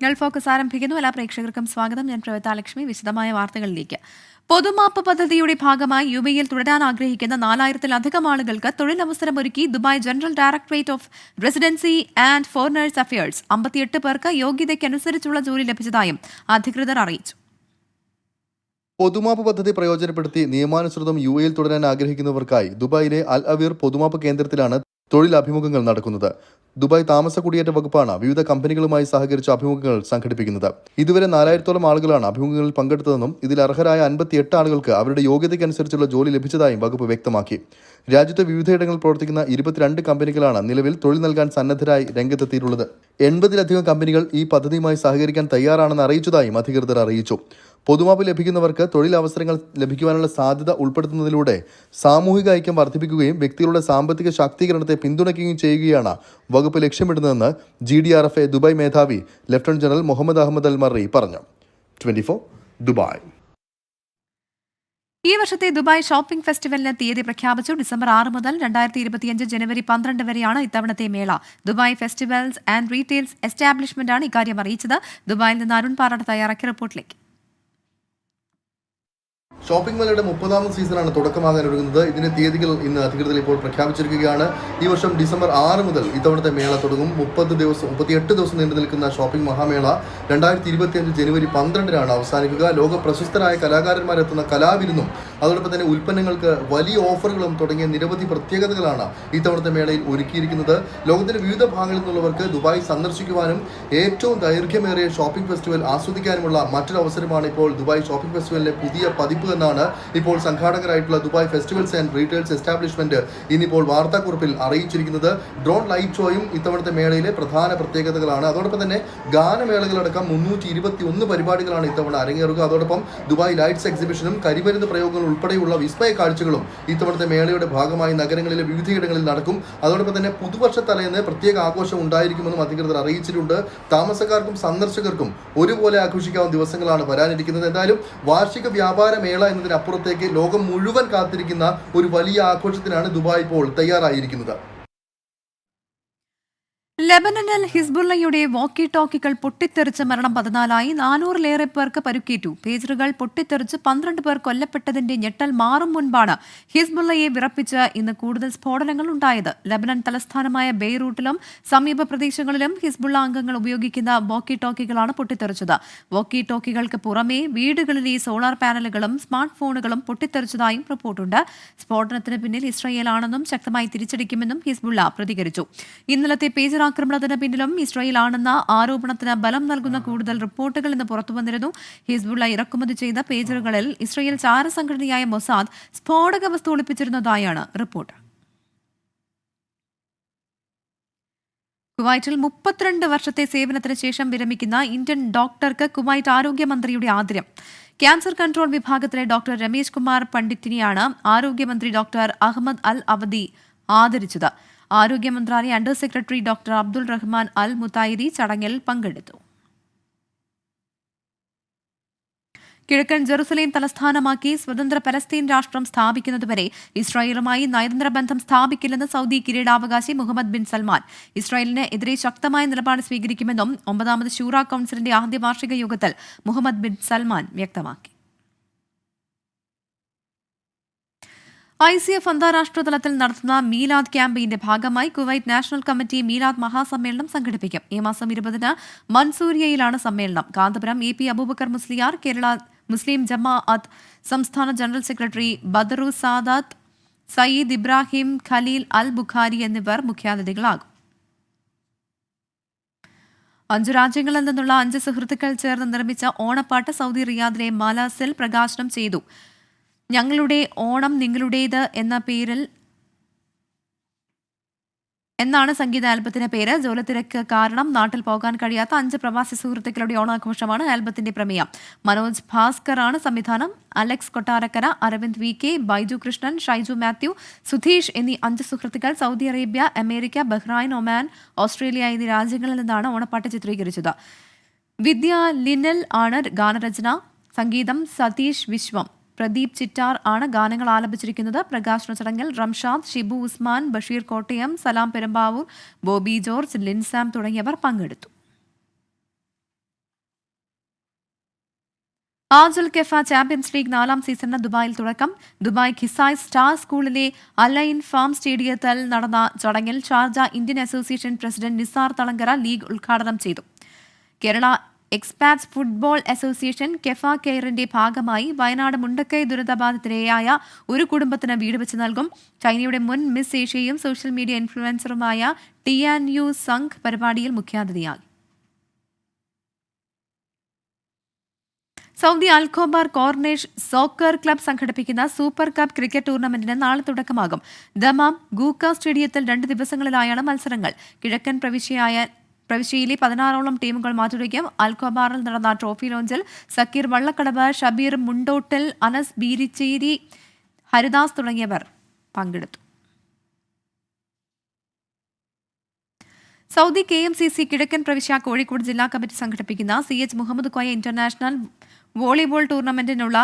Gulf focus ആരംഭിക്കുന്നു. എല്ലാ പ്രേക്ഷകർക്കും സ്വാഗതം. ഞാൻ പ്രവത്താലക്ഷ്മി. വിശദമായ വാർത്തകളിലേക്ക്. പൊതുമാപ്പ് പദ്ധതിയുടെ ഭാഗമായി യുഎഇയിൽ തുടരാൻ ആഗ്രഹിക്കുന്ന 4000-ലധികം ആളുകൾക്ക് തൊഴിലവസരമൊരുക്കി Dubai general directorate of residency and foreigners affairs. 58 പേർക്ക് യോഗ്യതയ്ക്കനുസരിച്ചുള്ള ജോലി ലഭിച്ചതായും അധികൃതർ അറിയിച്ചു. പൊതുമാപ്പ് പദ്ധതി പ്രയോജനപ്പെടുത്തി നിയമാനുസൃതം യുഎഇയിൽ തുടരാൻ ആഗ്രഹിക്കുന്നവർക്കായി ദുബായിലെ അൽ അവീർ പൊതുമാപ്പ് കേന്ദ്രത്തിലാണ് തൊഴിലഭിമുഖങ്ങൾ നടക്കുന്നത്. ദുബായ് താമസ കുടിയേറ്റ വകുപ്പാണ് വിവിധ കമ്പനികളുമായി സഹകരിച്ച് അഭിമുഖങ്ങൾ സംഘടിപ്പിക്കുന്നത്. ഇതുവരെ 4000-ഓളം ആളുകളാണ് അഭിമുഖങ്ങളിൽ പങ്കെടുത്തതെന്നും ഇതിൽ അർഹരായ 58 ആളുകൾക്ക് അവരുടെ യോഗ്യതയ്ക്കനുസരിച്ചുള്ള ജോലി ലഭിച്ചതായും വകുപ്പ് വ്യക്തമാക്കി. രാജ്യത്തെ വിവിധയിടങ്ങളിൽ പ്രവർത്തിക്കുന്ന 22 കമ്പനികളാണ് നിലവിൽ തൊഴിൽ നൽകാൻ സന്നദ്ധരായി രംഗത്തെത്തിയിട്ടുള്ളത്. 80-ലധികം കമ്പനികൾ ഈ പദ്ധതിയുമായി സഹകരിക്കാൻ തയ്യാറാണെന്ന് അറിയിച്ചതായും അധികൃതർ അറിയിച്ചു. പൊതുമാപ്പ് ലഭിക്കുന്നവർക്ക് തൊഴിലവസരങ്ങൾ ലഭിക്കുവാനുള്ള സാധ്യത ഉൾപ്പെടുത്തുന്നതിലൂടെ സാമൂഹിക ഐക്യം വർദ്ധിപ്പിക്കുകയും വ്യക്തികളുടെ സാമ്പത്തിക ശാക്തീകരണത്തെ പിന്തുണയ്ക്കുകയും ചെയ്യുകയാണ് വകുപ്പ് ലക്ഷ്യമിടുന്നതെന്ന് GDRFA ദുബായ് മേധാവി ലഫ്റ്റനന്റ് ജനറൽ മുഹമ്മദ് അഹമ്മദ് അൽ മറി പറഞ്ഞു. 24 ദുബായ്. ഈ വർഷത്തെ ദുബായ് ഷോപ്പിംഗ് ഫെസ്റ്റിവലിന് തീയതി പ്രഖ്യാപിച്ചു. ഡിസംബർ 6 മുതൽ 2025 ജനുവരി 12 വരെയാണ് ഇത്തവണത്തെ മേള. ദുബായ് ഫെസ്റ്റിവൽസ് ആൻഡ് റീറ്റെയിൽസ് എസ്റ്റാബ്ലിഷ്മെന്റാണ് ഇക്കാര്യം അറിയിച്ചത്. ദുബായിൽ നിന്ന് അരുൺ പാറാട്ട് തയ്യാറാക്കിയ റിപ്പോർട്ടിലേക്ക്. ഷോപ്പിംഗ് മേളയുടെ 30ാമത് സീസണാണ് തുടക്കമാകാനൊരുങ്ങുന്നത്. ഇതിന്റെ തീയതികൾ ഇന്ന് അധികൃതർ ഇപ്പോൾ പ്രഖ്യാപിച്ചിരിക്കുകയാണ്. ഈ വർഷം ഡിസംബർ 6 മുതൽ ഇത്തവണത്തെ മേള തുടങ്ങും. 38 ദിവസം നീണ്ടു നിൽക്കുന്ന ഷോപ്പിംഗ് മഹാമേള 2025 ജനുവരി 12 അവസാനിക്കുക. ലോക പ്രശസ്തരായ കലാകാരന്മാരെത്തുന്ന കലാവിരുന്നും അതോടൊപ്പം തന്നെ ഉൽപ്പന്നങ്ങൾക്ക് വലിയ ഓഫറുകളും തുടങ്ങിയ നിരവധി പ്രത്യേകതകളാണ് ഇത്തവണത്തെ മേളയിൽ ഒരുക്കിയിരിക്കുന്നത്. ലോകത്തിന്റെ വിവിധ ഭാഗങ്ങളിൽ നിന്നുള്ളവർക്ക് ദുബായ് സന്ദർശിക്കുവാനും ഏറ്റവും ദൈർഘ്യമേറിയ ഷോപ്പിംഗ് ഫെസ്റ്റിവൽ ആസ്വദിക്കാനുമുള്ള മറ്റൊരു അവസരമാണ് ഇപ്പോൾ ദുബായ് ഷോപ്പിംഗ് ഫെസ്റ്റിവലിന്റെ പുതിയ പതിപ്പ് എന്നാണ് ഇപ്പോൾ സംഘാടകരായിട്ടുള്ള Dubai festivals and retails establishment ഇന്നിപ്പോൾ വാർത്താക്കുറിപ്പിൽ അറിയിച്ചിരിക്കുന്നത്. ഡ്രോൺ ലൈറ്റ് ഷോയും ഇത്തവണത്തെ മേളയിലെ പ്രധാന പ്രത്യേകതകളാണ്. അതോടൊപ്പം തന്നെ ഗാനമേളകളടക്കം 321 പരിപാടികളാണ് ഇത്തവണ അരങ്ങേറുക. അതോടൊപ്പം ദുബായ് ലൈറ്റ്സ് എക്സിബിഷനും കരിമരുന്ന് പ്രയോഗങ്ങൾ ഉൾപ്പെടെയുള്ള വിസ്മയ കാഴ്ചകളും ഇത്തവണത്തെ മേളയുടെ ഭാഗമായി നഗരങ്ങളിലെ വിവിധയിടങ്ങളിൽ നടക്കും. അതോടൊപ്പം തന്നെ പുതുവർഷ തലേന്ന് പ്രത്യേക ആഘോഷം ഉണ്ടായിരിക്കുമെന്നും അധികൃതർ അറിയിച്ചിട്ടുണ്ട്. താമസക്കാർക്കും സന്ദർശകർക്കും ഒരുപോലെ ആഘോഷിക്കാവുന്ന ദിവസങ്ങളാണ് വരാനിരിക്കുന്നത്. എന്തായാലും വാർഷിക വ്യാപാര മേള എന്നതിനപ്പുറത്തേക്ക് ലോകം മുഴുവൻ കാത്തിരിക്കുന്ന ഒരു വലിയ ആഘോഷത്തിനാണ് ദുബായ് ഇപ്പോൾ തയ്യാറായിരിക്കുന്നത്. ലെബനനിൽ ഹിസ്ബുള്ളയുടെ വോക്കി ടോക്കികൾ പൊട്ടിത്തെറിച്ച് മരണം 14ആയി. 400-ലേറെ പേർക്ക് പരുക്കേറ്റു. പേജറുകൾ പൊട്ടിത്തെറിച്ച് 12 പേർ കൊല്ലപ്പെട്ടതിന്റെ ഞെട്ടൽ മാറും മുൻപാണ് ഹിസ്ബുള്ളയെ വിറപ്പിച്ച് ഇന്ന് കൂടുതൽ സ്ഫോടനങ്ങൾ ഉണ്ടായത്. ലെബനൻ തലസ്ഥാനമായ ബെയ്റൂട്ടിലും സമീപ പ്രദേശങ്ങളിലും ഹിസ്ബുള്ള അംഗങ്ങൾ ഉപയോഗിക്കുന്ന വോക്കി ടോക്കികളാണ് പൊട്ടിത്തെറിച്ചത്. വോക്കി ടോക്കികൾക്ക് പുറമെ വീടുകളിലെ സോളാർ പാനലുകളും സ്മാർട്ട് ഫോണുകളും പൊട്ടിത്തെറിച്ചതായും റിപ്പോർട്ടുണ്ട്. സ്ഫോടനത്തിന് പിന്നിൽ ഇസ്രായേലാണെന്നും ശക്തമായി തിരിച്ചടിക്കുമെന്നും ഹിസ്ബുള്ള പ്രതികരിച്ചു. ഇന്നലത്തെ പേജർ ആക്രമണത്തിന് പിന്നിലും ഇസ്രായേലാണെന്ന ആരോപണത്തിന് ബലം നൽകുന്ന കൂടുതൽ റിപ്പോർട്ടുകൾ ഇന്ന് പുറത്തുവന്നിരുന്നു. ഹിസ്ബുള്ള ഇറക്കുമതി ചെയ്ത പേജറുകളിൽ ഇസ്രായേൽ ചാരസംഘടനയായ മൊസാദ് സ്ഫോടക വസ്തു ഒളിപ്പിച്ചിരുന്നതായാണ് റിപ്പോർട്ട്. കുവൈറ്റിൽ 32 വർഷത്തെ സേവനത്തിന് ശേഷം വിരമിക്കുന്ന ഇന്ത്യൻ ഡോക്ടർക്ക് കുവൈറ്റ് ആരോഗ്യമന്ത്രിയുടെ ആദരം. ക്യാൻസർ കൺട്രോൾ വിഭാഗത്തിലെ ഡോക്ടർ രമേശ് കുമാർ പണ്ഡിറ്റിനെയാണ് ആരോഗ്യമന്ത്രി ഡോക്ടർ അഹമ്മദ് അൽ അവദി ആദരിച്ചത്. ആരോഗ്യ മന്ത്രാലയ under secretary doctor Abdul Rahman al Mutairi ചടങ്ങിൽ പങ്കെടുത്തു. കിഴക്കൻ ജെറുസലേം തലസ്ഥാനമാക്കി സ്വതന്ത്ര പലസ്തീൻ രാഷ്ട്രം സ്ഥാപിക്കുന്നതുവരെ ഇസ്രായേലുമായി നയതന്ത്ര ബന്ധം സ്ഥാപിക്കില്ലെന്ന് സൗദി കിരീടാവകാശി മുഹമ്മദ് ബിൻ സൽമാൻ. ഇസ്രായേലിന് എതിരെ ശക്തമായ നിലപാട് സ്വീകരിക്കുമെന്നും 9ാമത് ശൂറ കൌൺസിലിന്റെ ആദ്യ വാർഷിക യോഗത്തിൽ മുഹമ്മദ് ബിൻ സൽമാൻ വ്യക്തമാക്കി. ICF അന്താരാഷ്ട്ര തലത്തിൽ നടത്തുന്ന മീലാദ് ക്യാമ്പയിന്റെ ഭാഗമായി കുവൈറ്റ് നാഷണൽ കമ്മിറ്റി മീലാദ് മഹാസമ്മേളനം സംഘടിപ്പിക്കും. ഈ മാസം 20-ന് മൻസൂരിയയിലാണ് സമ്മേളനം. കാന്തപുരം AP അബൂബക്കർ മുസ്ലിയാർ, കേരള മുസ്ലിം ജമാഅത്ത് സംസ്ഥാന ജനറൽ സെക്രട്ടറി ബദറു സാദാത്ത്, സയ്യിദ് ഇബ്രാഹിം ഖലീൽ അൽ ബുഖാരി എന്നിവർ മുഖ്യാതിഥികളാകും. 5 രാജ്യങ്ങളിൽ നിന്നുള്ള 5 സുഹൃത്തുക്കൾ ചേർന്ന് നിർമ്മിച്ച ഓണപ്പാട്ട് സൗദി റിയാദിലെ മാലാസിൽ പ്രകാശനം ചെയ്തു. ഞങ്ങളുടെ ഓണം നിങ്ങളുടേത് എന്ന പേരിൽ എന്നാണ് സംഗീത ആൽബത്തിന്റെ പേര്. ജോലത്തിരക്ക് കാരണം നാട്ടിൽ പോകാൻ കഴിയാത്ത 5 പ്രവാസി സുഹൃത്തുക്കളുടെ ഓണാഘോഷമാണ് ആൽബത്തിന്റെ പ്രമേയം. മനോജ് ഭാസ്കർ ആണ് സംവിധാനം. അലക്സ് കൊട്ടാരക്കര, അരവിന്ദ് VK, ബൈജു കൃഷ്ണൻ, ഷൈജു മാത്യു, സുധീഷ് എന്നീ 5 സുഹൃത്തുക്കൾ Saudi Arabia, America, Bahrain, Oman, Australia എന്നീ രാജ്യങ്ങളിൽ നിന്നാണ് ഓണപ്പാട്ട് ചിത്രീകരിച്ചത്. വിദ്യ ലിനൽ ആണ് ഗാനരചന. സംഗീതം സതീഷ് വിശ്വം. പ്രദീപ് ചിറ്റാർ ആണ് ഗാനങ്ങൾ ആലപിച്ചിരിക്കുന്നത്. പ്രകാശന ചടങ്ങിൽ റംഷാദ്, ഷിബു ഉസ്മാൻ, ബഷീർ കോട്ടയം, സലാം പെരുമ്പാവൂർ, ബോബി ജോർജ്, ലിൻസാം തുടങ്ങിയവർ പങ്കെടുത്തു. ആജുൽ കെഫ ചാമ്പ്യൻസ് ലീഗ് 4ാം സീസണിന് ദുബായിൽ തുടക്കം. ദുബായ് ഖിസായ് സ്റ്റാർ സ്കൂളിലെ അലൈൻ ഫാം സ്റ്റേഡിയത്തിൽ നടന്ന ചടങ്ങിൽ Sharjah Indian association president Nisar Thalangara league ഉദ്ഘാടനം ചെയ്തു. കേരള എക്സ്പാറ്റ്സ് ഫുട്ബോൾ അസോസിയേഷൻ കെഫ കെയറിന്റെ ഭാഗമായി വയനാട് മുണ്ടക്കൈ ദുരിതബാധിതരായ ഒരു കുടുംബത്തിന് വീട് വെച്ച് നൽകും. ചൈനയുടെ മുൻ മിസ് ഏഷ്യയും സോഷ്യൽ മീഡിയ ഇൻഫ്ലുവൻസറുമായ ടിയാൻയു സംഘ് പരിപാടിയിൽ മുഖ്യാതിഥിയായി. സൗദി അൽഖോബാർ കോർണേഷ് സോക്കർ ക്ലബ് സംഘടിപ്പിക്കുന്ന സൂപ്പർ കപ്പ് ക്രിക്കറ്റ് ടൂർണമെന്റിന് നാളെ തുടക്കമാകും. ദമാം ഗൂക്ക സ്റ്റേഡിയത്തിൽ 2 ദിവസങ്ങളിലായാണ് മത്സരങ്ങൾ. കിഴക്കൻ പ്രവിശ്യയിലെ 16ഓളം ടീമുകൾ മാറ്റുരയ്ക്കും. അൽഖോബാറിൽ നടന്ന ട്രോഫി ലോഞ്ചിൽ സക്കീർ വള്ളക്കടവ്, ഷബീർ മുണ്ടോട്ടിൽ, അനസ് ബീരിച്ചേരി, ഹരിദാസ് തുടങ്ങിയവർ പങ്കെടുത്തു. സൗദി KMCC കിഴക്കൻ പ്രവിശ്യ കോഴിക്കോട് ജില്ലാ കമ്മിറ്റി സംഘടിപ്പിക്കുന്ന CH Muhammad Koya international volleyball ടൂർണമെന്റിനുള്ള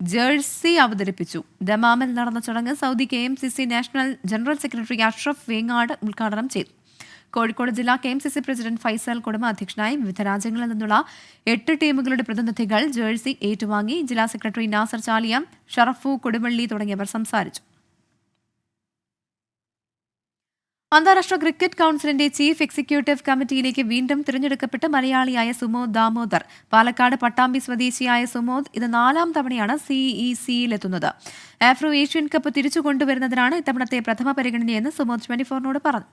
ജേഴ്സി അവതരിപ്പിച്ചു. ദമാമിൽ നടന്ന ചടങ്ങ് Saudi KMCC national general secretary Ashraf Vengad ഉദ്ഘാടനം ചെയ്തു. കോഴിക്കോട് ജില്ലാ KMCC പ്രസിഡന്റ് ഫൈസൽ കുടുംബ അധ്യക്ഷനായി. വിവിധ രാജ്യങ്ങളിൽ നിന്നുള്ള 8 ടീമുകളുടെ പ്രതിനിധികൾ ജേഴ്സി ഏറ്റുവാങ്ങി. ജില്ലാ സെക്രട്ടറി നാസർ ചാലിയം, ഷറഫു കൊടുവള്ളി തുടങ്ങിയവർ സംസാരിച്ചു. അന്താരാഷ്ട്ര ക്രിക്കറ്റ് കൌൺസിലിന്റെ ചീഫ് എക്സിക്യൂട്ടീവ് കമ്മിറ്റിയിലേക്ക് വീണ്ടും തിരഞ്ഞെടുക്കപ്പെട്ട മലയാളിയായ സുമോദ് ദാമോദർ. പാലക്കാട് പട്ടാമ്പി സ്വദേശിയായ സുമോദ് ഇത് 4ാം തവണയാണ് CECയിലെത്തുന്നത്. ആഫ്രോ ഏഷ്യൻ കപ്പ് തിരിച്ചു കൊണ്ടുവരുന്നതിനാണ് ഇത്തവണത്തെ പ്രഥമ പരിഗണനയെന്ന് സുമോദ് 24നോട് പറഞ്ഞു.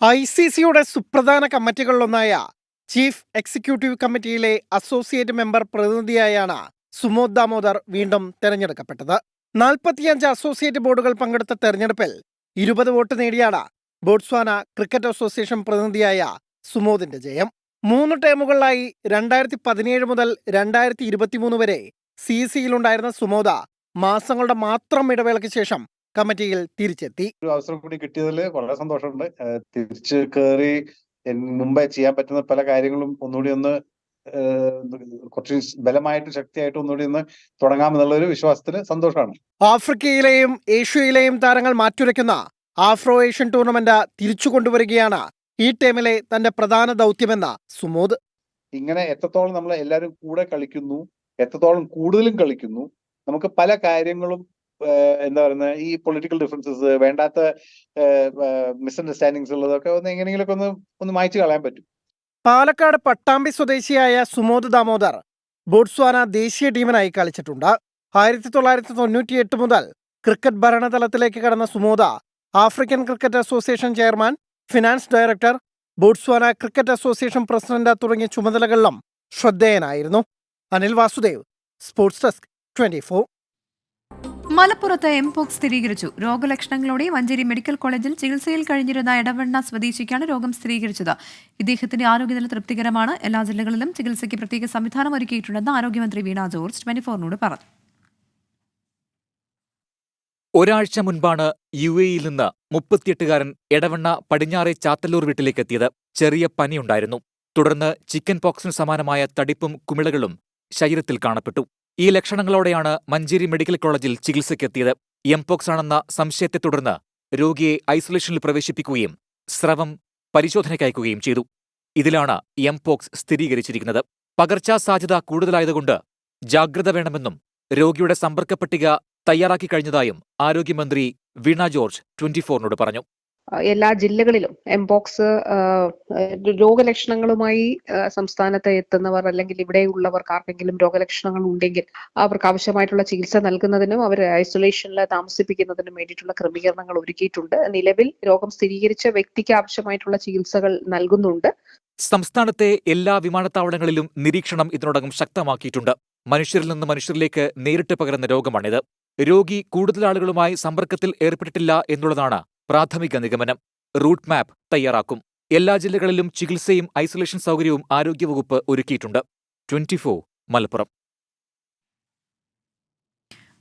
ICCയുടെ സുപ്രധാന കമ്മിറ്റികളിലൊന്നായ ചീഫ് എക്സിക്യൂട്ടീവ് കമ്മിറ്റിയിലെ അസോസിയേറ്റ് മെമ്പർ പ്രതിനിധിയായാണ് സുമോദ് ദാമോദർ വീണ്ടും തെരഞ്ഞെടുക്കപ്പെട്ടത്. 45 അസോസിയേറ്റ് ബോർഡുകൾ പങ്കെടുത്ത തെരഞ്ഞെടുപ്പിൽ 20 വോട്ട് നേടിയാണ് ബോട്സ്വാന ക്രിക്കറ്റ് അസോസിയേഷൻ പ്രതിനിധിയായ സുമോദിന്റെ ജയം. 3 ടേമുകളിലായി 2017 മുതൽ 2023 വരെ CECയിലുണ്ടായിരുന്ന സുമോദ മാസങ്ങളുടെ മാത്രം ഇടവേളയ്ക്ക് ശേഷം കമ്മിറ്റിയിൽ തിരിച്ചെത്തി. ഒരു അവസരം കൂടി കിട്ടിയതിൽ വളരെ സന്തോഷമുണ്ട്. തിരിച്ച് കയറി മുമ്പേ ചെയ്യാൻ പറ്റുന്ന പല കാര്യങ്ങളും ഒന്നുകൂടി ഒന്ന് കുറച്ച് ബലമായിട്ട് ശക്തിയായിട്ട് ഒന്നുകൂടി ഒന്ന് തുടങ്ങാമെന്നുള്ള ഒരു വിശ്വാസത്തിന് സന്തോഷമാണ്. ആഫ്രിക്കയിലെയും ഏഷ്യയിലെയും താരങ്ങൾ മാറ്റുരയ്ക്കുന്ന ആഫ്രോ ഏഷ്യൻ ടൂർണമെന്റ് തിരിച്ചു കൊണ്ടുവരികയാണ് ഈ ടീമിലെ തന്റെ പ്രധാന ദൗത്യമെന്ന സുമോദ്. ഇങ്ങനെ എത്രത്തോളം നമ്മൾ എല്ലാവരും കൂടെ കളിക്കുന്നു, എത്രത്തോളം കൂടുതലും കളിക്കുന്നു, നമുക്ക് പല കാര്യങ്ങളും എന്താ പറയുന്നത്, ഈ പൊളിറ്റിക്കൽ ഡിഫറൻസസ്, വേണ്ടാത്ത മിസ്അണ്ടർസ്റ്റാൻഡിങ്സ് ഉള്ളതൊക്കെ എങ്ങനെയെങ്കിലൊക്കെ ഒന്ന് മായ്ച്ചു കളയാൻ പറ്റും. പാലക്കാട് പട്ടാമ്പി സ്വദേശിയായ സുമോദ് ദാമോദർ ബോട്സ്വാന ദേശീയ ടീമിനായി കളിച്ചിട്ടുണ്ട്. 1998 മുതൽ ക്രിക്കറ്റ് ഭരണതലത്തിലേക്ക് കടന്ന സുമോദ African cricket association chairman, finance director, Botswana cricket association president തുടങ്ങിയ ചുമതലകളിലും ശ്രദ്ധേയനായിരുന്നു. Anil Vasudev, sports desk, 24. മലപ്പുറത്ത് എംപോക്സ് സ്ഥിരീകരിച്ചു. രോഗലക്ഷണങ്ങളോടെ മഞ്ചേരി മെഡിക്കൽ കോളേജിൽ ചികിത്സയിൽ കഴിഞ്ഞിരുന്ന എടവണ്ണ സ്വദേശിക്കാണ് രോഗം സ്ഥിരീകരിച്ചത്. ഇദ്ദേഹത്തിന്റെ ആരോഗ്യനില തൃപ്തികരമാണ്. എല്ലാ ജില്ലകളിലും ചികിത്സയ്ക്ക് പ്രത്യേക സംവിധാനം ഒരുക്കിയിട്ടുണ്ടെന്ന് ആരോഗ്യമന്ത്രി വീണ ജോർജ് 24നോട് പറഞ്ഞു. ഒരാഴ്ച മുൻപാണ് UAEയിൽ നിന്ന് 38കാരൻ എടവണ്ണ പടിഞ്ഞാറെ ചാത്തല്ലൂർ വീട്ടിലേക്കെത്തിയത്. ചെറിയ പനിയുണ്ടായിരുന്നു. തുടർന്ന് ചിക്കൻ പോക്സിന് സമാനമായ തടിപ്പും കുമിളകളും ശരീരത്തിൽ കാണപ്പെട്ടു. ഈ ലക്ഷണങ്ങളോടെയാണ് മഞ്ചേരി മെഡിക്കൽ കോളേജിൽ ചികിത്സയ്ക്കെത്തിയത്. എംപോക്സ് ആണെന്ന സംശയത്തെ തുടർന്ന് രോഗിയെ ഐസൊലേഷനിൽ പ്രവേശിപ്പിക്കുകയും സ്രവം പരിശോധനയ്ക്കയക്കുകയും ചെയ്തു. ഇതിലാണ് എംപോക്സ് സ്ഥിരീകരിച്ചിരിക്കുന്നത്. പകർച്ചാ സാധ്യത കൂടുതലായതുകൊണ്ട് ജാഗ്രത വേണമെന്നും രോഗിയുടെ സമ്പർക്ക പട്ടിക തയ്യാറാക്കി കഴിഞ്ഞതായും ആരോഗ്യമന്ത്രി വീണ ജോർജ് 24നോട് പറഞ്ഞു. എല്ലാ ജില്ലകളിലും എംപോക്സ് രോഗലക്ഷണങ്ങളുമായി സംസ്ഥാനത്ത് എത്തുന്നവർ അല്ലെങ്കിൽ ഇവിടെയുള്ളവർക്ക് ആർക്കെങ്കിലും രോഗലക്ഷണങ്ങൾ ഉണ്ടെങ്കിൽ അവർക്ക് ആവശ്യമായിട്ടുള്ള ചികിത്സ നൽകുന്നതിനും അവരെ ഐസൊലേഷനിൽ താമസിപ്പിക്കുന്നതിനും വേണ്ടിയിട്ടുള്ള ക്രമീകരണങ്ങൾ ഒരുക്കിയിട്ടുണ്ട്. നിലവിൽ രോഗം സ്ഥിരീകരിച്ച വ്യക്തിക്ക് ആവശ്യമായിട്ടുള്ള ചികിത്സകൾ നൽകുന്നുണ്ട്. സംസ്ഥാനത്തെ എല്ലാ വിമാനത്താവളങ്ങളിലും നിരീക്ഷണം ഇതിനോടകം ശക്തമാക്കിയിട്ടുണ്ട്. മനുഷ്യരിൽ നിന്ന് മനുഷ്യരിലേക്ക് നേരിട്ട് പകരുന്ന രോഗമാണിത്. രോഗി കൂടുതൽ ആളുകളുമായി സമ്പർക്കത്തിൽ ഏർപ്പെട്ടിട്ടില്ല എന്നുള്ളതാണ് പ്രാഥമിക നിഗമനം. റൂട്ട് മാപ്പ് തയ്യാറാക്കും. എല്ലാ ജില്ലകളിലും ചികിത്സയും ഐസൊലേഷൻ സൗകര്യവും ആരോഗ്യവകുപ്പ് ഒരുക്കിയിട്ടുണ്ട്. 24 മലപ്പുറം.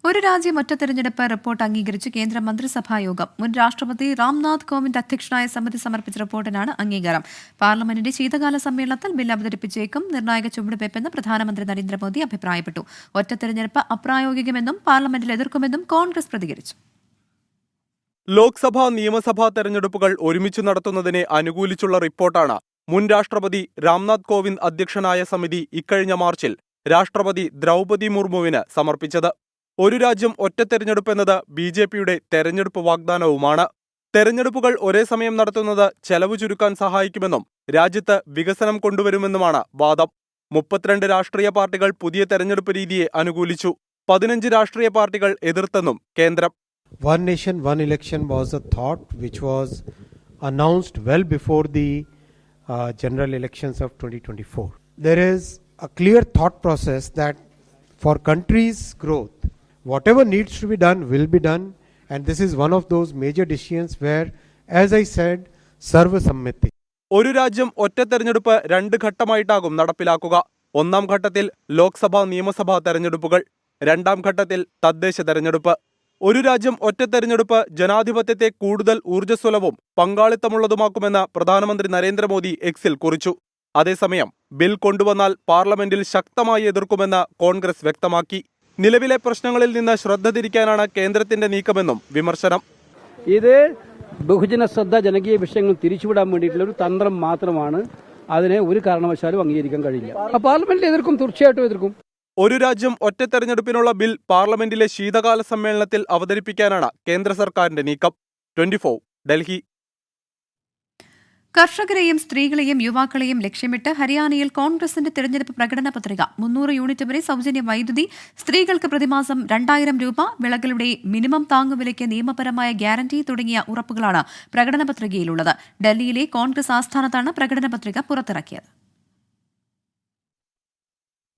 ഒരു രാജ്യം ഒറ്റ തെരഞ്ഞെടുപ്പ് റിപ്പോർട്ട് അംഗീകരിച്ച് കേന്ദ്ര മന്ത്രിസഭായോഗം. മുൻ രാഷ്ട്രപതി രാംനാഥ് കോവിന്ദ് അധ്യക്ഷനായ സമിതി സമർപ്പിച്ച റിപ്പോർട്ടിനാണ് അംഗീകാരം. പാർലമെന്റിന്റെ ശീതകാല സമ്മേളനത്തിൽ ബിൽ അവതരിപ്പിച്ചേക്കും. നിർണായക ചുവടുവയ്പ്പെന്ന് പ്രധാനമന്ത്രി നരേന്ദ്രമോദി അഭിപ്രായപ്പെട്ടു. ഒറ്റ തെരഞ്ഞെടുപ്പ് അപ്രായോഗികമെന്നും പാർലമെന്റിൽ എതിർക്കുമെന്നും കോൺഗ്രസ് പ്രതികരിച്ചു. ലോക്സഭാ നിയമസഭാ തെരഞ്ഞെടുപ്പുകൾ ഒരുമിച്ച് നടത്തുന്നതിനെ അനുകൂലിച്ചുള്ള റിപ്പോർട്ടാണ് മുൻ രാഷ്ട്രപതി രാംനാഥ് കോവിന്ദ് അധ്യക്ഷനായ സമിതി ഇക്കഴിഞ്ഞ മാർച്ചിൽ രാഷ്ട്രപതി ദ്രൗപദി മുർമുവിന് സമർപ്പിച്ചത്. ഒരു രാജ്യം ഒറ്റ തെരഞ്ഞെടുപ്പ് എന്നത് BJPയുടെ തെരഞ്ഞെടുപ്പ് വാഗ്ദാനവുമാണ്. തെരഞ്ഞെടുപ്പുകൾ ഒരേ സമയം നടത്തുന്നത് ചെലവ് ചുരുക്കാൻ സഹായിക്കുമെന്നും രാജ്യത്ത് വികസനം കൊണ്ടുവരുമെന്നുമാണ് വാദം. 32 രാഷ്ട്രീയ പാർട്ടികൾ പുതിയ തെരഞ്ഞെടുപ്പ് രീതിയെ അനുകൂലിച്ചു. 15 രാഷ്ട്രീയ പാർട്ടികൾ എതിർത്തെന്നും കേന്ദ്രം. One nation, one election was a thought which was announced well before the general elections of 2024. There is a clear thought process that for country's growth, whatever needs to be done will be done, and this is one of those major decisions where, as I said, Sarva Sammiti. ഒരു രാജ്യം ഒറ്റ തെരഞ്ഞെടുപ്പ് 2 ഘട്ടമായിട്ടാകും നടപ്പിലാക്കുക. ഒന്നാം ഘട്ടത്തിൽ ലോക്സഭാ നിയമസഭാ തെരഞ്ഞെടുപ്പുകൾ, രണ്ടാം ഘട്ടത്തിൽ തദ്ദേശ തെരഞ്ഞെടുപ്പ്. ഒരു രാജ്യം ഒറ്റ തെരഞ്ഞെടുപ്പ് ജനാധിപത്യത്തെ കൂടുതൽ ഊർജ്ജസ്വലവും പങ്കാളിത്തമുള്ളതുമാക്കുമെന്ന് പ്രധാനമന്ത്രി നരേന്ദ്രമോദി എക്സിൽ കുറിച്ചു. അതേസമയം ബിൽ കൊണ്ടുവന്നാൽ പാർലമെന്റിൽ ശക്തമായി എതിർക്കുമെന്ന് കോൺഗ്രസ് വ്യക്തമാക്കി. നിലവിലെ പ്രശ്നങ്ങളിൽ നിന്ന് ശ്രദ്ധ തിരിക്കാനാണ് കേന്ദ്രത്തിന്റെ നീക്കമെന്നും വിമർശനം. ഇത് ബഹുജന ശ്രദ്ധ ജനകീയ വിഷയങ്ങൾ തിരിച്ചുവിടാൻ വേണ്ടിയിട്ടുള്ള ഒരു തന്ത്രം മാത്രമാണ്. അതിനെ ഒരു കാരണവശാലും അംഗീകരിക്കാൻ കഴിയില്ല. പാർലമെന്റിൽ എതിർക്കും, തീർച്ചയായിട്ടും എതിർക്കും. ഒരു രാജ്യം ഒറ്റ തെരഞ്ഞെടുപ്പിനുള്ള ബിൽ പാർലമെന്റിലെ ശീതകാല സമ്മേളനത്തിൽ അവതരിപ്പിക്കാനാണ് കേന്ദ്ര സർക്കാരിന്റെ നീക്കം. 24 ഡൽഹി. കർഷകരെയും സ്ത്രീകളെയും യുവാക്കളെയും ലക്ഷ്യമിട്ട് ഹരിയാനയിൽ കോൺഗ്രസിന്റെ തിരഞ്ഞെടുപ്പ് പ്രകടന പത്രിക. 300 യൂണിറ്റ് വരെ സൗജന്യ വൈദ്യുതി, സ്ത്രീകൾക്ക് പ്രതിമാസം 2000 രൂപ, വിളകളുടെ മിനിമം താങ്ങുവിലയ്ക്ക് നിയമപരമായ ഗ്യാരണ്ടി തുടങ്ങിയ ഉറപ്പുകളാണ് പ്രകടന പത്രികയിലുള്ളത്. ഡൽഹിയിലെ കോൺഗ്രസ് ആസ്ഥാനത്താണ് പ്രകടന പത്രിക പുറത്തിറക്കിയത്.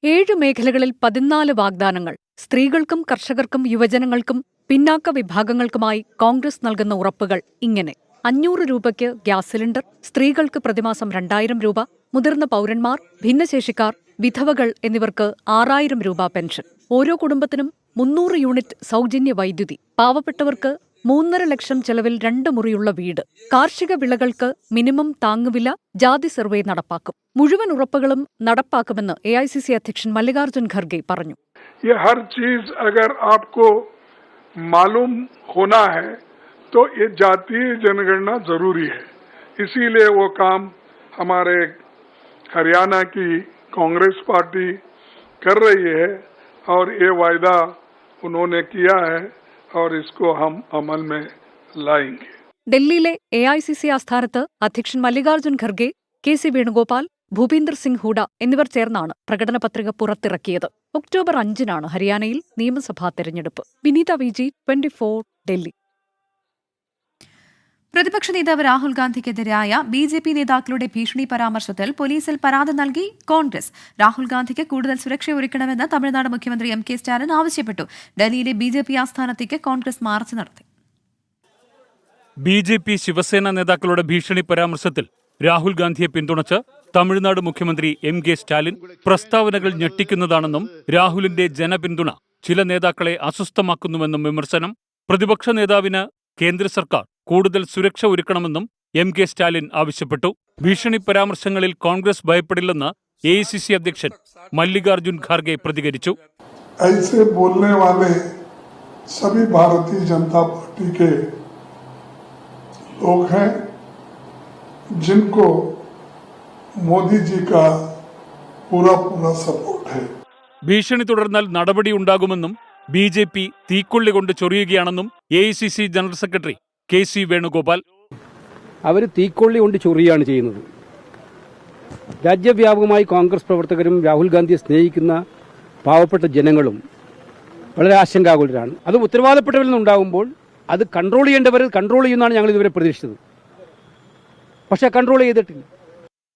7 മേഖലകളിൽ 14 വാഗ്ദാനങ്ങൾ. സ്ത്രീകൾക്കും കർഷകർക്കും യുവജനങ്ങൾക്കും പിന്നാക്ക വിഭാഗങ്ങൾക്കുമായി കോൺഗ്രസ് നൽകുന്ന ഉറപ്പുകൾ ഇങ്ങനെ: 500 രൂപയ്ക്ക് ഗ്യാസ് സിലിണ്ടർ, സ്ത്രീകൾക്ക് പ്രതിമാസം 2000 രൂപ, മുതിർന്ന പൗരന്മാർ, ഭിന്നശേഷിക്കാർ, വിധവകൾ എന്നിവർക്ക് 6000 രൂപ പെൻഷൻ. ഓരോ കുടുംബത്തിനും 300 യൂണിറ്റ് സൗജന്യ വൈദ്യുതി. പാവപ്പെട്ടവർക്ക് 3.5 ലക്ഷം ചെലവിൽ 2 മുറിയുള്ള വീട്. കാർഷിക വിളകൾക്ക് മിനിമം താങ്ങുവില, ജാതി സർവേ നടപ്പാക്കും. മുഴുവൻ ഉറപ്പുകളും നടപ്പാക്കുമെന്ന് AICC അധ്യക്ഷൻ മല്ലികാർജുൻ ഖർഗെ പറഞ്ഞു. ये हर चीज अगर आपको मालूम होना है तो ये जातीय जनगणना जरूरी है. इसीलिए वो काम हमारे हरियाणा की कांग्रेस पार्टी कर रही है और ये वायदा उन्होंने किया है और इसको हम अमल में लाएंगे. ഡൽഹിയിലെ AICC ആസ്ഥാനത്ത് അധ്യക്ഷൻ മല്ലികാർജുൻ ഖർഗെ, KC വേണുഗോപാൽ, ഭൂപീന്ദർ സിംഗ് ഹൂഡ എന്നിവർ ചേർന്നാണ് പ്രകടന പത്രിക പുറത്തിറക്കിയത്. ഒക്ടോബർ 5-നാണ് ഹരിയാനയിൽ നിയമസഭാ തെരഞ്ഞെടുപ്പ്. വിനീത വിജി, 24 ഡൽഹി. പ്രതിപക്ഷ നേതാവ് രാഹുൽ ഗാന്ധിക്കെതിരായ BJP നേതാക്കളുടെ ഭീഷണി പരാമർശത്തിൽ പോലീസിൽ പരാതി നൽകി കോൺഗ്രസ്. രാഹുൽ ഗാന്ധിക്ക് കൂടുതൽ സുരക്ഷ ഒരുക്കണമെന്ന് തമിഴ്നാട് മുഖ്യമന്ത്രി MK സ്റ്റാലിൻ ആവശ്യപ്പെട്ടു. ഡൽഹിയിലെ BJP ആസ്ഥാനത്തേക്ക് കോൺഗ്രസ് മാർച്ച് നടത്തി. BJP ശിവസേന നേതാക്കളുടെ ഭീഷണി പരാമർശത്തിൽ രാഹുൽ ഗാന്ധിയെ പിന്തുണച്ച് തമിഴ്നാട് മുഖ്യമന്ത്രി MK സ്റ്റാലിൻ പ്രസ്താവനകൾ ഞെട്ടിക്കുന്നതാണെന്നും രാഹുലിന്റെ ജനപിന്തുണ ചില നേതാക്കളെ അസ്വസ്ഥമാക്കുന്നുവെന്നും വിമർശനം. പ്രതിപക്ഷ നേതാവിന് കേന്ദ്ര സർക്കാർ കൂടുതൽ സുരക്ഷ ഒരുക്കണമെന്നും MK സ്റ്റാലിൻ ആവശ്യപ്പെട്ടു. ഭീഷണി പരാമർശങ്ങളിൽ കോൺഗ്രസ് ഭയപ്പെടില്ലെന്ന് AICC അധ്യക്ഷൻ മല്ലികാർജുൻ ഖാർഗെ പ്രതികരിച്ചു. ऐसे बोलने वाले सभी भारतीय जनता पार्टी के लोग हैं जिनको मोदी जी का पूरा सपोर्ट है. ഭീഷണി തുടർന്നാൽ നടപടിയുണ്ടാകുമെന്നും BJP തീക്കൊള്ളി കൊണ്ട് ചൊറിയുകയാണെന്നും AICC general secretary KC Venugopal. അവർ തീക്കൊള്ളി കൊണ്ട് ചൊറിയാണ് ചെയ്യുന്നത്. രാജ്യവ്യാപകമായി കോൺഗ്രസ് പ്രവർത്തകരും രാഹുൽ ഗാന്ധിയെ സ്നേഹിക്കുന്ന പാവപ്പെട്ട ജനങ്ങളും വളരെ ആശങ്കാകുലരാണ്. അത് ഉത്തരവാദപ്പെട്ടവരിൽ നിന്നുണ്ടാകുമ്പോൾ അത് കൺട്രോൾ ചെയ്യേണ്ടവർ കൺട്രോൾ ചെയ്യുന്നതാണ് ഞങ്ങൾ ഇതുവരെ പ്രതീക്ഷിച്ചത്. പക്ഷേ കൺട്രോൾ ചെയ്തിട്ടില്ല.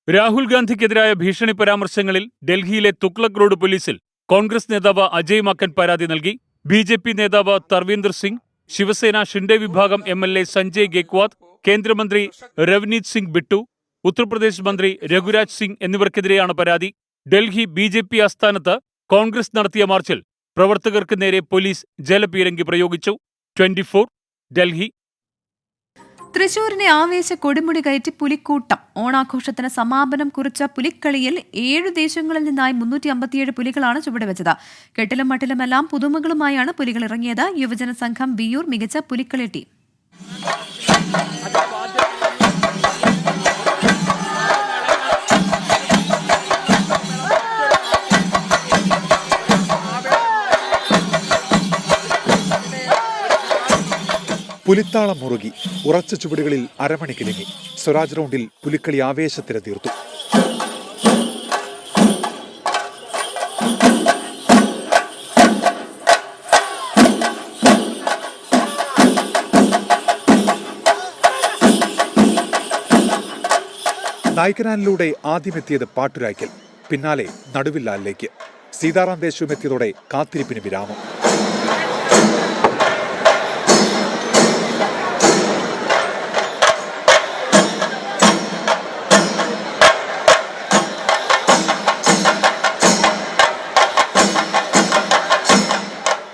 രാഹുൽ ഗാന്ധിക്കെതിരായ ഭീഷണി പരാമർശങ്ങളിൽ ഡൽഹിയിലെ തുഗ്ലക് റോഡ് പോലീസിൽ കോൺഗ്രസ് നേതാവ് അജയ് മക്കൻ പരാതി നൽകി. BJP നേതാവ് തർവീന്ദർ സിംഗ്, ശിവസേന ഷിൻഡെ വിഭാഗം MLA സഞ്ജയ് ഗെക്വാദ്, കേന്ദ്രമന്ത്രി രവ്നീത് സിംഗ് ബിട്ടു, ഉത്തർപ്രദേശ് മന്ത്രി രഘുരാജ് സിംഗ് എന്നിവർക്കെതിരെയാണ് പരാതി. ഡൽഹി BJP ആസ്ഥാനത്ത് കോൺഗ്രസ് നടത്തിയ മാർച്ചിൽ പ്രവർത്തകർക്ക് നേരെ പോലീസ് ജലപീരങ്കി പ്രയോഗിച്ചു. 24 ഡൽഹി. തൃശൂരിനെ ആവേശ കൊടുമുടി കയറ്റി പുലിക്കൂട്ടം. ഓണാഘോഷത്തിന് സമാപനം കുറിച്ച പുലിക്കളിയിൽ 7 ദേശങ്ങളിൽ നിന്നായി 357 പുലികളാണ് ചുവടുവെച്ചത്. കെട്ടിലും മട്ടിലുമെല്ലാം പുതുമകളുമായാണ് പുലികൾ ഇറങ്ങിയത്. യുവജന സംഘം വിയൂർ മികച്ച പുലിക്കളി ടീം. പുലിത്താളം മുറുകി ഉറച്ച ചുവടുകളിൽ അരമണി കിലുങ്ങി. സ്വരാജ് റൗണ്ടിൽ പുലിക്കളി ആവേശത്തിര തീർത്തു. നായ്ക്കനാലിലൂടെ ആദ്യമെത്തിയത് പാട്ടുരായ്ക്കൽ, പിന്നാലെ നടുവില്ലാലിലേക്ക്. സീതാറാം ദേശവും എത്തിയതോടെ കാത്തിരിപ്പിന് വിരാമം.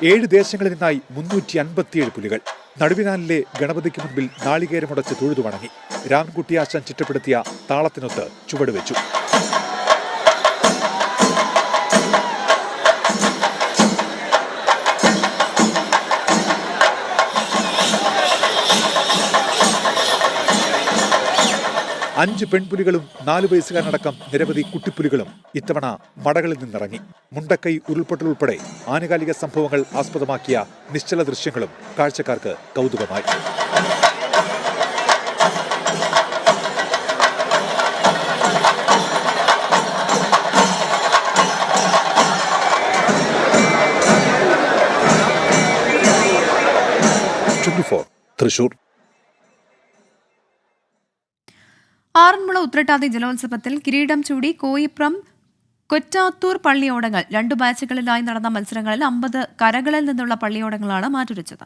ഏഴ് ദേശങ്ങളിൽ നിന്നായി 357 പുലികൾ. നടുവിനാലിലെ ഗണപതിക്ക് മുൻപിൽ നാളികേരമുടച്ച് തൊഴുതു വണങ്ങി. രാംകുട്ടിയാശാൻ ചിട്ടപ്പെടുത്തിയ താളത്തിനൊത്ത് ചുവടുവെച്ചു. അഞ്ച് പെൺപുലികളും 4 വയസ്സുകാരനടക്കം നിരവധി കുട്ടിപ്പുലികളും ഇത്തവണ മടകളിൽ നിന്നിറങ്ങി. മുണ്ടക്കൈ ഉരുൾപൊട്ടൽ ഉൾപ്പെടെ ആനുകാലിക സംഭവങ്ങൾ ആസ്പദമാക്കിയ നിശ്ചല ദൃശ്യങ്ങളും കാഴ്ചക്കാർക്ക് കൗതുകമായി. തൃശൂർ. ആറന്മുള ഉത്രട്ടാതി ജലോത്സവത്തിൽ കിരീടം ചൂടി കോയിപ്രം കൊറ്റാത്തൂർ പള്ളിയോടങ്ങൾ 2 ബാച്ചുകളിലായി നടന്ന മത്സരങ്ങളിൽ 50 കരകളിൽ നിന്നുള്ള പള്ളിയോടങ്ങളാണ് മാറ്റുരച്ചത്.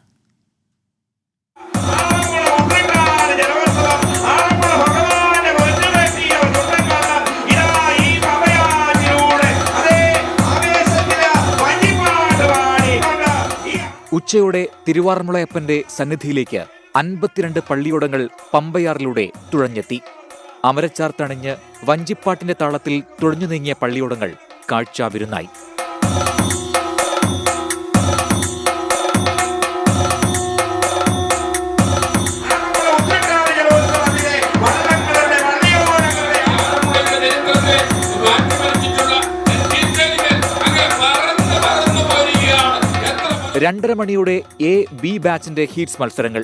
ഉച്ചയോടെ തിരുവാറന്മുളയപ്പന്റെ സന്നിധിയിലേക്ക് 52 പള്ളിയോടങ്ങൾ പമ്പയാറിലൂടെ തുഴഞ്ഞെത്തി. അമരച്ചാർത്തണിഞ്ഞ് വഞ്ചിപ്പാട്ടിന്റെ താളത്തിൽ തുഴഞ്ഞു നീങ്ങിയ പള്ളിയോടങ്ങൾ കാഴ്ചാവിരുന്നായി. രണ്ടര മണിയോടെ A-B ബാച്ചിന്റെ ഹീറ്റ്സ് മത്സരങ്ങൾ.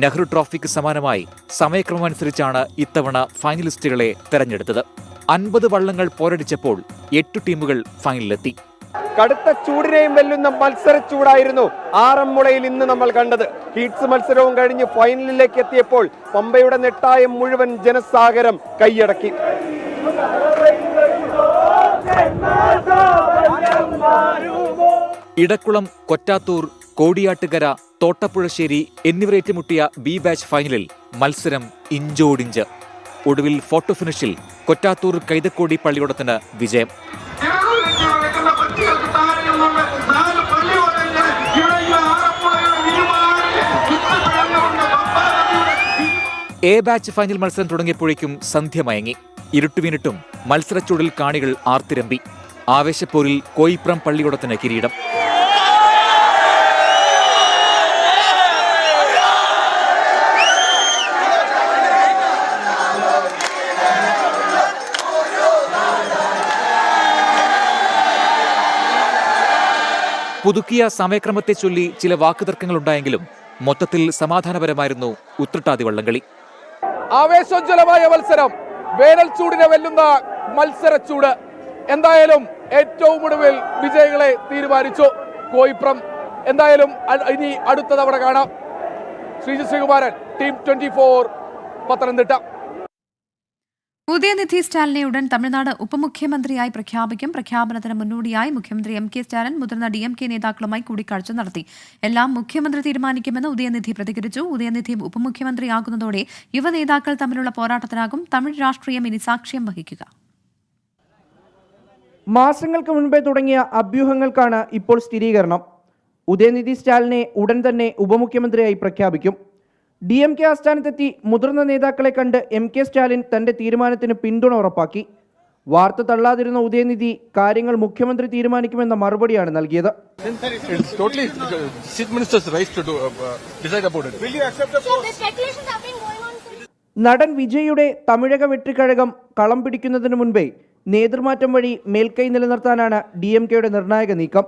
നെഹ്റു ട്രോഫിക്ക് സമാനമായി സമയക്രമമനുസരിച്ചാണ് ഇത്തവണ ഫൈനലിസ്റ്റുകളെ തെരഞ്ഞെടുത്തത്. 50 വള്ളങ്ങൾ പോരടിച്ചപ്പോൾ 8 ടീമുകൾ ഫൈനലിലെത്തി. കടുത്ത ചൂടിനെയും വെല്ലുന്ന മത്സര ചൂടായിരുന്നു ആറന്മുളയിൽ ഇന്ന് നമ്മൾ കണ്ടത്. ഹീറ്റ്സ് മത്സരവും കഴിഞ്ഞ് ഫൈനലിലേക്ക് എത്തിയപ്പോൾ പമ്പയുടെ നെട്ടായം മുഴുവൻ ജനസാഗരം കൈയടക്കി. ഇടക്കുളം, കൊറ്റാത്തൂർ, കോടിയാട്ടുകര, തോട്ടപ്പുഴശ്ശേരി എന്നിവരേറ്റുമുട്ടിയ B ബാച്ച് ഫൈനലിൽ മത്സരം ഇഞ്ചോടിഞ്ച്. ഒടുവിൽ ഫോട്ടോ ഫിനിഷിൽ കൊറ്റാത്തൂർ കൈതക്കോടി പള്ളിയോടത്തിന് വിജയം. A ബാച്ച് ഫൈനൽ മത്സരം തുടങ്ങിയപ്പോഴേക്കും സന്ധ്യ മയങ്ങി. ഇരുട്ടുവീണിട്ടും മത്സരച്ചൂടിൽ കാണികൾ ആർത്തിരമ്പി. ആവേശപ്പോരിൽ കോയിപ്രം പള്ളിയോടത്തിന് കിരീടം. പുതുക്കിയ സമയക്രമത്തെ ചൊല്ലി ചില വാക്കുതർക്കങ്ങളുണ്ടായെങ്കിലും മൊത്തത്തിൽ സമാധാനപരമായിരുന്നു ഉത്രട്ടാതി വള്ളംകളി. ആവേശോജ്വലമായ മത്സരം, വേനൽ ചൂടിനെ വെല്ലുന്ന മത്സരച്ചൂട്. എന്തായാലും ഏറ്റവും ഒടുവിൽ വിജയികളെ തീരുമാനിച്ചു കോയിപ്രം. എന്തായാലും ഇനി അടുത്ത തവണ കാണാം. ശ്രീജിത് ശ്രീകുമാരൻ, ടീം 24, പത്തനംതിട്ട. ഉദയനിധി സ്റ്റാലിനെ ഉടൻ തമിഴ്നാട് ഉപമുഖ്യമന്ത്രിയായി പ്രഖ്യാപിക്കും. പ്രഖ്യാപനത്തിന് മുന്നോടിയായി മുഖ്യമന്ത്രി M.K. സ്റ്റാലിൻ മുതിർന്ന DMK നേതാക്കളുമായി കൂടിക്കാഴ്ച നടത്തി. എല്ലാം മുഖ്യമന്ത്രി തീരുമാനിക്കുമെന്ന് ഉദയനിധി പ്രതികരിച്ചു. ഉദയനിധി ഉപമുഖ്യമന്ത്രിയാകുന്നതോടെ യുവ നേതാക്കൾ തമ്മിലുള്ള പോരാട്ടത്തിനാകും തമിഴ് രാഷ്ട്രീയം ഇനി സാക്ഷ്യം വഹിക്കുക. മാസങ്ങൾക്ക് മുൻപേ തുടങ്ങിയ അഭ്യൂഹങ്ങൾക്കാണ് ഇപ്പോൾ സ്ഥിരീകരണം. ഉദയനിധി സ്റ്റാലിനെ ഉടൻ തന്നെ ഉപമുഖ്യമന്ത്രിയായി പ്രഖ്യാപിക്കും. DMK ആസ്ഥാനത്തെത്തി മുതിർന്ന നേതാക്കളെ കണ്ട് M.K. സ്റ്റാലിൻ തന്റെ തീരുമാനത്തിന് പിന്തുണ ഉറപ്പാക്കി. വാർത്ത തള്ളാതിരുന്ന ഉദയനിധി കാര്യങ്ങൾ മുഖ്യമന്ത്രി തീരുമാനിക്കുമെന്ന മറുപടിയാണ് നൽകിയത്. നടൻ വിജയുടെ തമിഴക വെട്രിക്കഴകം കളം പിടിക്കുന്നതിന് മുൻപേ നേതൃമാറ്റം വഴി മേൽക്കൈ നിലനിർത്താനാണ് DMKയുടെ നിർണായക നീക്കം.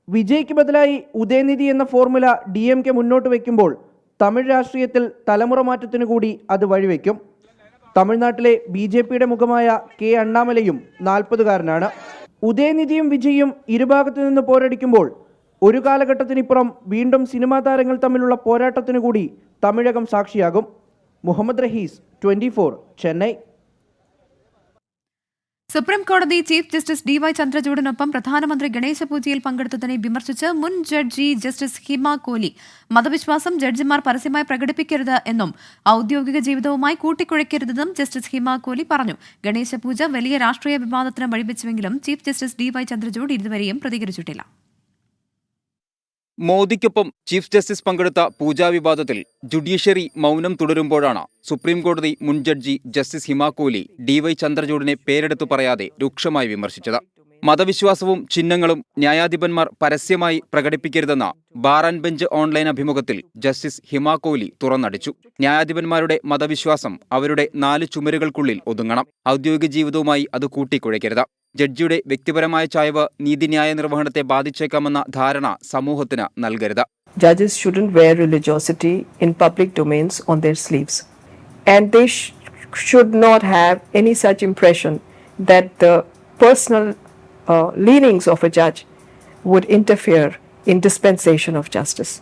വിജയ്ക്ക് ബദലായി ഉദയനിധി എന്ന ഫോർമുല DMK മുന്നോട്ട് വയ്ക്കുമ്പോൾ തമിഴ് രാഷ്ട്രീയത്തിൽ തലമുറ മാറ്റത്തിനു കൂടി അത് വഴിവെക്കും. തമിഴ്നാട്ടിലെ BJPയുടെ മുഖമായ കെ അണ്ണാമലയും 40കാരനാണ്. ഉദയനിധിയും വിജയും ഇരുഭാഗത്തു നിന്ന് പോരടിക്കുമ്പോൾ ഒരു കാലഘട്ടത്തിനിപ്പുറം വീണ്ടും സിനിമാ താരങ്ങൾ തമ്മിലുള്ള പോരാട്ടത്തിനു കൂടി തമിഴകം സാക്ഷിയാകും. മുഹമ്മദ് റഹീസ്, 24, ചെന്നൈ. സുപ്രീം കോടതി ചീഫ് ജസ്റ്റിസ് DY ചന്ദ്രചൂഡിനൊപ്പം പ്രധാനമന്ത്രി ഗണേശ പൂജയിൽ പങ്കെടുത്തതിനെ വിമർശിച്ച് മുൻ ജഡ്ജി ജസ്റ്റിസ് ഹിമ കോഹ്ലി മതവിശ്വാസം ജഡ്ജിമാർ പരസ്യമായി പ്രകടിപ്പിക്കരുത് എന്നും ഔദ്യോഗിക ജീവിതവുമായി കൂട്ടിക്കുഴയ്ക്കരുതെന്നും ജസ്റ്റിസ് ഹിമ കോഹ്ലി പറഞ്ഞു. ഗണേശ പൂജ വലിയ രാഷ്ട്രീയ വിവാദത്തിന് വഴിവെച്ചുവെങ്കിലും ചീഫ് ജസ്റ്റിസ് DY ചന്ദ്രചൂഡ് ഇതുവരെയും പ്രതികരിച്ചിട്ടില്ല. മോദിക്കൊപ്പം ചീഫ് ജസ്റ്റിസ് പങ്കെടുത്ത പൂജാ വിവാദത്തിൽ ജുഡീഷ്യറി മൗനം തുടരുമ്പോഴാണ് സുപ്രീം കോടതി മുൻ ജഡ്ജി ജസ്റ്റിസ് ഹിമ കോഹ്ലി DY ചന്ദ്രചൂഡിനെ പേരെടുത്തു പറയാതെ രൂക്ഷമായി വിമർശിച്ചത്. മതവിശ്വാസവും ചിഹ്നങ്ങളും ന്യായാധിപന്മാർ പരസ്യമായി പ്രകടിപ്പിക്കരുതെന്ന ബാർ ആൻഡ് ബെഞ്ച് ഓൺലൈൻ അഭിമുഖത്തിൽ ജസ്റ്റിസ് ഹിമ കോഹ്ലി തുറന്നടിച്ചു. ന്യായാധിപന്മാരുടെ മതവിശ്വാസം അവരുടെ 4 ചുമരുകൾക്കുള്ളിൽ ഒതുങ്ങണം. ഔദ്യോഗിക ജീവിതവുമായി അത് കൂട്ടിക്കുഴയ്ക്കരുത്. ജഡ്ജിയുടെ വ്യക്തിപരമായ ചായ്വ് നീതിന്യായ നിർവഹണത്തെ ബാധിച്ചേക്കാമെന്ന ധാരണ സമൂഹത്തിന് നൽകരുത്. Judges shouldn't wear religiosity in public domains on their sleeves. And they should not have any such impression that the personal leanings of a judge would interfere in dispensation of justice.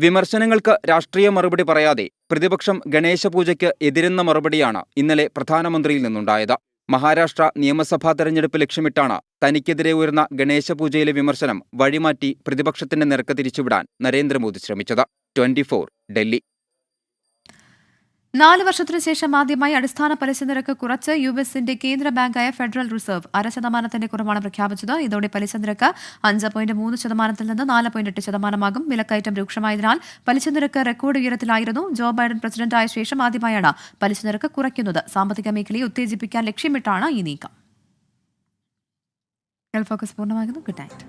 വിമർശനങ്ങൾക്ക് രാഷ്ട്രീയ മറുപടി പറയാതെ പ്രതിപക്ഷം ഗണേശ പൂജയ്ക്ക് എതിരെന്ന മറുപടിയാണ് ഇന്നലെ പ്രധാനമന്ത്രിയിൽ നിന്നുണ്ടായത്. മഹാരാഷ്ട്ര നിയമസഭാ തെരഞ്ഞെടുപ്പ് ലക്ഷ്യമിട്ടാണ് തനിക്കെതിരെ ഉയർന്ന ഗണേശ പൂജയിലെ വിമർശനം വഴിമാറ്റി പ്രതിപക്ഷത്തിന്റെ നേർക്ക് തിരിച്ചുവിടാൻ നരേന്ദ്രമോദി ശ്രമിച്ചത്. 24, ഡൽഹി. 4 വർഷത്തിനു ശേഷം ആദ്യമായി അടിസ്ഥാന പലിശ നിരക്ക് കുറച്ച് US-ന്റെ കേന്ദ്ര ബാങ്കായ ഫെഡറൽ റിസർവ് 0.5% കുറവാണ് പ്രഖ്യാപിച്ചത്. ഇതോടെ പലിശ നിരക്ക് 5.3% നിന്ന് 4.8%. വിലക്കയറ്റം രൂക്ഷമായതിനാൽ പലിശ നിരക്ക് റെക്കോർഡ് ഉയരത്തിലായിരുന്നു. ജോ ബൈഡൻ പ്രസിഡന്റായ ശേഷം ആദ്യമായാണ് പലിശ നിരക്ക് കുറയ്ക്കുന്നത്. സാമ്പത്തിക മേഖലയെ ഉത്തേജിപ്പിക്കാൻ ലക്ഷ്യമിട്ടാണ് ഈ നീക്കം. ഫോക്കസ് പൂർണ്ണമാകുന്നു. Good night.